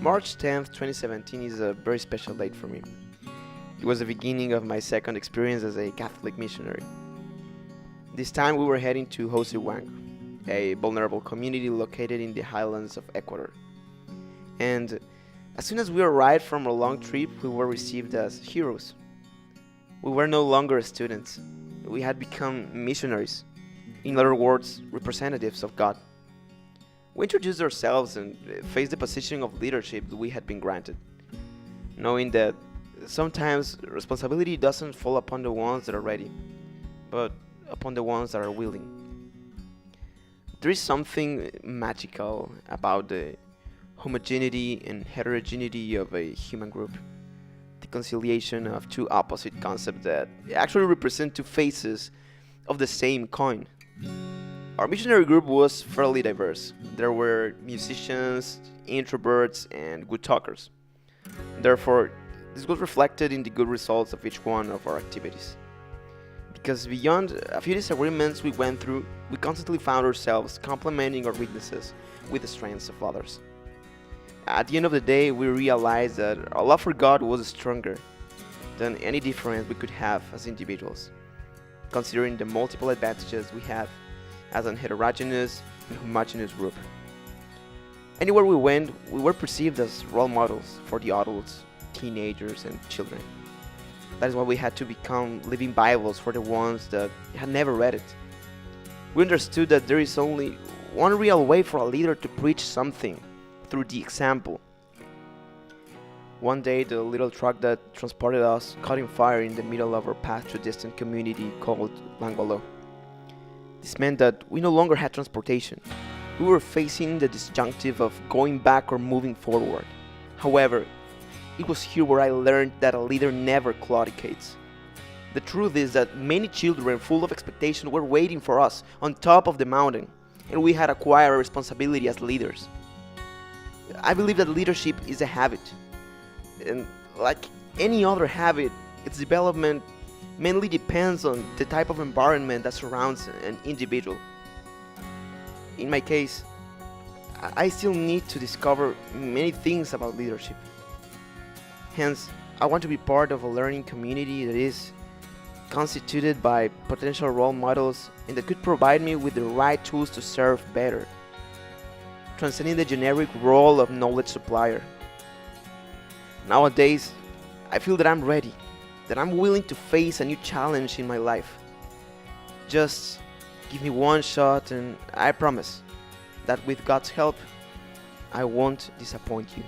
March 10th, 2017 is a very special date for me. It was the beginning of my second experience as a Catholic missionary. This time we were heading to Joseguango, a vulnerable community located in the highlands of Ecuador. And as soon as we arrived from our long trip, we were received as heroes. We were no longer students. We had become missionaries. In other words, representatives of God. We introduced ourselves and faced the position of leadership we had been granted, knowing that sometimes responsibility doesn't fall upon the ones that are ready, but upon the ones that are willing. There is something magical about the homogeneity and heterogeneity of a human group, the conciliation of two opposite concepts that actually represent two faces of the same coin. Our missionary group was fairly diverse. There were musicians, introverts, and good talkers. Therefore, this was reflected in the good results of each one of our activities. Because beyond a few disagreements we went through, we constantly found ourselves complementing our weaknesses with the strengths of others. At the end of the day, we realized that our love for God was stronger than any difference we could have as individuals, considering the multiple advantages we have as an heterogeneous and homogeneous group. Anywhere we went, we were perceived as role models for the adults, teenagers, and children. That is why we had to become living Bibles for the ones that had never read it. We understood that there is only one real way for a leader to preach something: through the example. One day, the little truck that transported us caught in fire in the middle of our path to a distant community called Langolo. This meant that we no longer had transportation. We were facing the disjunctive of going back or moving forward. However, it was here where I learned that a leader never claudicates. The truth is that many children full of expectation were waiting for us on top of the mountain, and we had acquired a responsibility as leaders. I believe that leadership is a habit, and like any other habit, its development mainly depends on the type of environment that surrounds an individual. In my case, I still need to discover many things about leadership. Hence, I want to be part of a learning community that is constituted by potential role models and that could provide me with the right tools to serve better, transcending the generic role of knowledge supplier. Nowadays, I feel that I'm ready, that I'm willing to face a new challenge in my life. Just give me one shot and I promise that with God's help, I won't disappoint you.